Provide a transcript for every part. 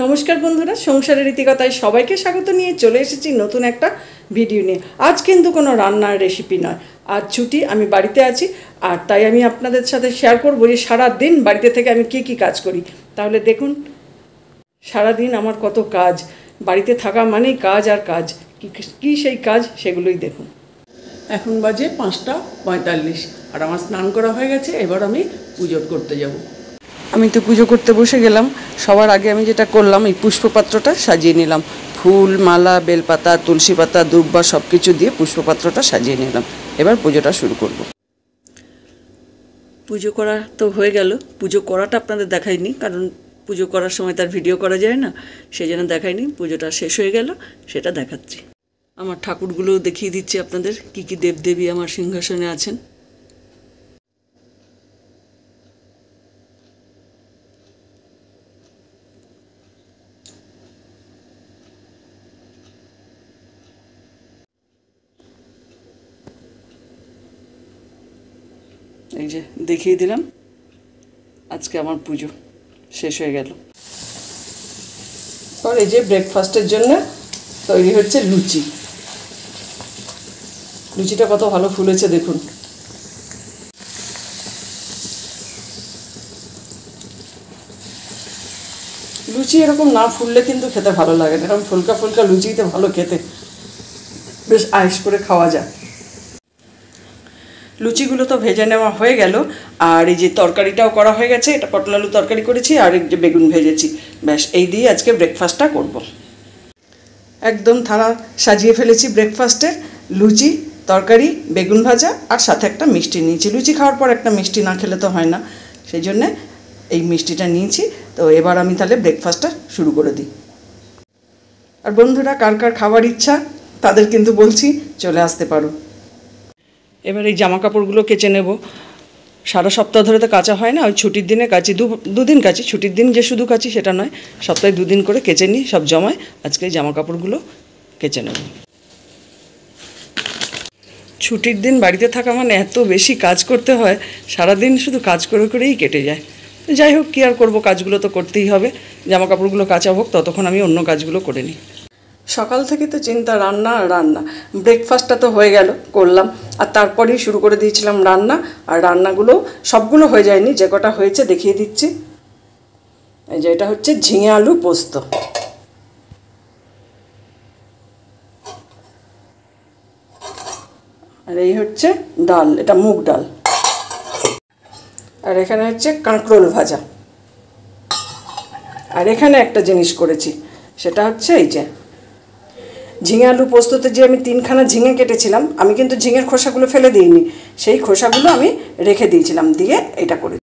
নমস্কার বন্ধুরা, সংসারের রীতিকথায় সবাইকে স্বাগত নিয়ে চলে এসেছি নতুন একটা ভিডিও নিয়ে। আজ কিন্তু কোনো রান্নার রেসিপি নয়, আজ ছুটি, আমি বাড়িতে আছি। আর তাই আমি আপনাদের সাথে শেয়ার করবো যে সারাদিন বাড়িতে থেকে আমি কি কাজ করি। তাহলে দেখুন সারাদিন আমার কত কাজ, বাড়িতে থাকা মানেই কাজ আর কাজ। কি সেই কাজ সেগুলোই দেখুন। এখন বাজে 5:45 আর আমার স্নান করা হয়ে গেছে। এবার আমি পুজো করতে যাব। আমি তো পুজো করতে বসে গেলাম। সবার আগে আমি যেটা করলাম, এই পুষ্পপাত্রটা সাজিয়ে নিলাম। ফুল, মালা, বেলপাতা, তুলসী পাতা, দুব্বা সব কিছু দিয়ে পুষ্পপাত্রটা সাজিয়ে নিলাম। এবার পুজোটা শুরু করব। পুজো করা তো হয়ে গেল। পুজো করাটা আপনাদের দেখাইনি, কারণ পুজো করার সময় তার ভিডিও করা যায় না, সেই জন্য দেখাইনি। পুজোটা শেষ হয়ে গেল, সেটা দেখাচ্ছি। আমার ঠাকুরগুলো দেখিয়ে দিচ্ছি আপনাদের, কি কি দেবদেবী আমার সিংহাসনে আছেন। এই যে দেখিয়ে দিলাম। আজকে আমার পুজো শেষ হয়ে গেল। আর এই যে ব্রেকফাস্টের জন্য তৈরি হচ্ছে লুচি। লুচিটা কত ভালো ফুলেছে দেখুন। লুচি এরকম না ফুললে কিন্তু খেতে ভালো লাগে না। এরকম ফুলকা ফুলকা লুচিতে ভালো খেতে, বেশ আয়েস করে খাওয়া যায়। লুচিগুলো তো ভেজে নেওয়া হয়ে গেল। আর এই যে তরকারিটাও করা হয়ে গেছে। এটা পটল আলু তরকারি করেছি আর এই যে বেগুন ভেজেছি। ব্যাস এই দিয়ে আজকে ব্রেকফাস্টটা করব। একদম থালা সাজিয়ে ফেলেছি ব্রেকফাস্টের। লুচি, তরকারি, বেগুন ভাজা আর সাথে একটা মিষ্টি নিয়েছি। লুচি খাওয়ার পর একটা মিষ্টি না খেলে তো হয় না, সেই জন্যে এই মিষ্টিটা নিয়েছি। তো এবার আমি তাহলে ব্রেকফাস্টটা শুরু করে দিই। আর বন্ধুরা, কার কার খাবার ইচ্ছা তাদের কিন্তু বলছি চলে আসতে পারো। এবার এই জামা কাপড়গুলো কেচে নেব। সারা সপ্তাহ ধরে তো কাচা হয় না, ওই ছুটির দিনে কাচি। দুদিন কাচি, ছুটির দিন যে শুধু কাচি সেটা নয়, সপ্তাহে 2 দিন করে কেচে নিই, সব জমায়। আজকে এই জামা কাপড়গুলো কেচে নেব। ছুটির দিন বাড়িতে থাকা মানে এত বেশি কাজ করতে হয়, সারাদিন শুধু কাজ করে করেই কেটে যায়। যাই হোক, কী আর করবো, কাজগুলো তো করতেই হবে। জামা কাপড়গুলো কাচা হোক, ততক্ষণ আমি অন্য কাজগুলো করে নিই। সকাল থেকে তো চিন্তা রান্না আর রান্না। ব্রেকফাস্টটা তো হয়ে গেল, করলাম। আর তারপরেই শুরু করে দিয়েছিলাম রান্না। আর রান্নাগুলো সবগুলো হয়ে যায়নি, যে কটা হয়েছে দেখিয়ে দিচ্ছি। এই যে এটা হচ্ছে ঝিঙে আলু পোস্ত। আর এই হচ্ছে ডাল, এটা মুগ ডাল। আর এখানে হচ্ছে কাঁকরোল ভাজা। আর এখানে একটা জিনিস করেছি, সেটা হচ্ছে এই যে ঝিঙে আলু পোস্ততে যে আমি 3খানা ঝিঙে কেটেছিলাম, আমি কিন্তু ঝিঙের খোসাগুলো ফেলে দিইনি, সেই খোসাগুলো আমি রেখে দিয়েছিলাম, দিয়ে এটা করে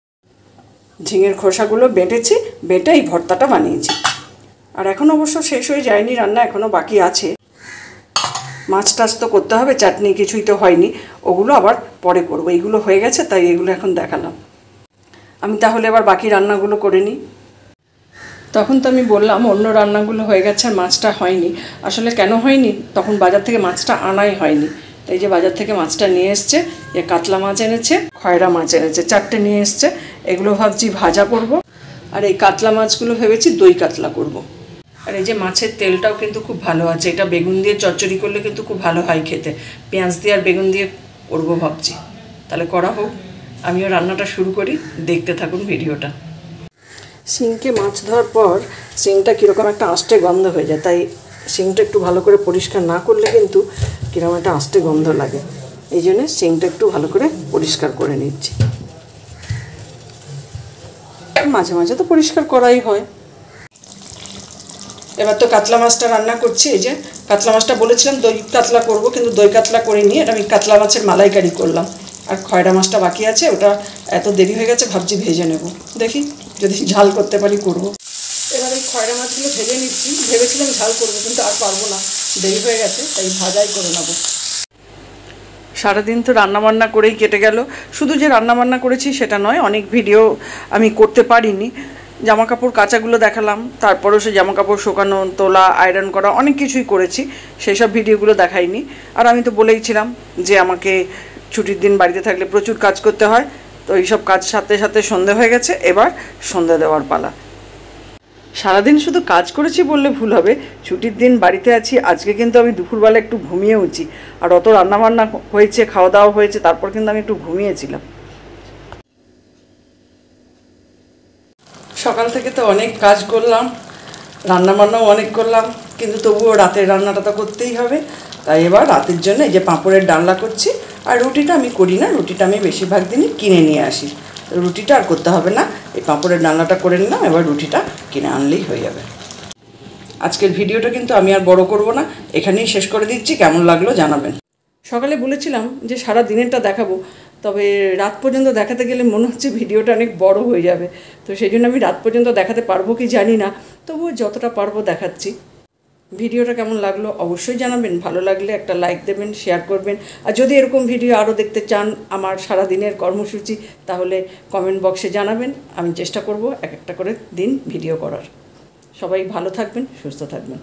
ঝিঙের খোসাগুলো বেটেছি, বেটে এই ভর্তাটা বানিয়েছি। আর এখন অবশ্য শেষ হয়ে যায়নি রান্না, এখনও বাকি আছে। মাছ টাছ তো করতে হবে, চাটনি কিছুই তো হয়নি, ওগুলো আবার পরে করবো। এইগুলো হয়ে গেছে, তাই এগুলো এখন দেখালাম। আমি তাহলে এবার বাকি রান্নাগুলো করে নিই। তখন তো আমি বললাম অন্য রান্নাগুলো হয়ে গেছে আর মাছটা হয়নি। আসলে কেন হয়নি, তখন বাজার থেকে মাছটা আনাই হয়নি। এই যে বাজার থেকে মাছটা নিয়ে এসছে, এ কাতলা মাছ এনেছে, খয়রা মাছ এনেছে, 4টে নিয়ে এসছে। এগুলো ভাবছি ভাজা করব। আর এই কাতলা মাছগুলো ভেবেছি দই কাতলা করব। আর এই যে মাছের তেলটাও কিন্তু খুব ভালো আছে, এটা বেগুন দিয়ে চচ্চড়ি করলে কিন্তু খুব ভালো হয় খেতে। পেঁয়াজ দিয়ে আর বেগুন দিয়ে করব ভাবছি। তাহলে করা হোক, আমিও রান্নাটা শুরু করি, দেখতে থাকুন ভিডিওটা। সিঙ্কে মাছ ধোয়ার পর সিঙ্কটা কীরকম একটা আষ্টে গন্ধ হয়ে যায়, তাই সিঙ্কটা একটু ভালো করে পরিষ্কার না করলে কিন্তু কীরকম একটা আষ্টে গন্ধ লাগে। এই জন্যে সিঙ্কটা একটু ভালো করে পরিষ্কার করে নিচ্ছি। মাঝে মাঝে তো পরিষ্কার করাই হয়। এবার তো কাতলা মাছটা রান্না করছি। এই যে কাতলা মাছটা বলেছিলাম দই কাতলা করব, কিন্তু দই কাতলা করিনি, এটা আমি কাতলা মাছের মালাইকারি করলাম। আর খয়রা মাছটা বাকি আছে, ওটা এত দেরি হয়ে গেছে, ভাবছি ভেজে নেব। দেখি যদি ঝাল করতে পারি করব। এবার এই খয়রা মাছগুলো ভেজে নিচ্ছি। ভেবেছিলাম ঝাল করবো, কিন্তু আর পারবো না, দেরি হয়ে গেছে, তাই ভাজাই করে নেব। সারাদিন তো রান্নাবান্না করেই কেটে গেল। শুধু যে রান্নাবান্না করেছি সেটা নয়, অনেক ভিডিও আমি করতে পারিনি। জামা কাপড় কাচাগুলো দেখালাম, তারপরেও সে জামা কাপড় শুকানো, তোলা, আয়রন করা, অনেক কিছুই করেছি, সেই সব ভিডিওগুলো দেখাইনি। আর আমি তো বলেইছিলাম যে আমাকে ছুটির দিন বাড়িতে থাকলে প্রচুর কাজ করতে হয়, তো এইসব কাজ সাথে সাথে সন্ধে হয়ে গেছে। এবার সন্ধে দেওয়ার পালা। সারাদিন শুধু কাজ করেছি বললে ভুল হবে, ছুটির দিন বাড়িতে আছি। আজকে কিন্তু আমি দুপুরবেলা একটু ঘুমিয়েওছি, আর অত রান্নাবান্না হয়েছে, খাওয়া দাওয়া হয়েছে, তারপর কিন্তু আমি একটু ঘুমিয়েছিলাম। সকাল থেকে তো অনেক কাজ করলাম, রান্নাবান্নাও অনেক করলাম, কিন্তু তবুও রাতের রান্নাটা তো করতেই হবে। তাই এবার রাতের জন্য এই যে পাঁপড়ের ডালনা করছি। আর রুটিটা আমি করি না, রুটিটা আমি বেশিরভাগ দিনই কিনে নিয়ে আসি। রুটিটা আর করতে হবে না, এই পাঁপড়ের ডালনাটা করে নিলাম, এবার রুটিটা কিনে আনলেই হয়ে যাবে। আজকের ভিডিওটা কিন্তু আমি আর বড় করব না, এখানেই শেষ করে দিচ্ছি। কেমন লাগলো জানাবেন। সকালে বলেছিলাম যে সারা দিনেরটা দেখাবো, তবে রাত পর্যন্ত দেখাতে গেলে মনে হচ্ছে ভিডিওটা অনেক বড় হয়ে যাবে। তো সেই জন্য আমি রাত পর্যন্ত দেখাতে পারবো কি জানি না, তবুও যতটা পারবো দেখাচ্ছি। ভিডিওটা কেমন লাগলো অবশ্যই জানাবেন। ভালো লাগলে একটা লাইক দেবেন, শেয়ার করবেন। আর যদি এরকম ভিডিও আরও দেখতে চান আমার সারা দিনের কর্মসূচি, তাহলে কমেন্ট বক্সে জানাবেন। আমি চেষ্টা করব এক একটা করে দিন ভিডিও করার। সবাই ভালো থাকবেন, সুস্থ থাকবেন।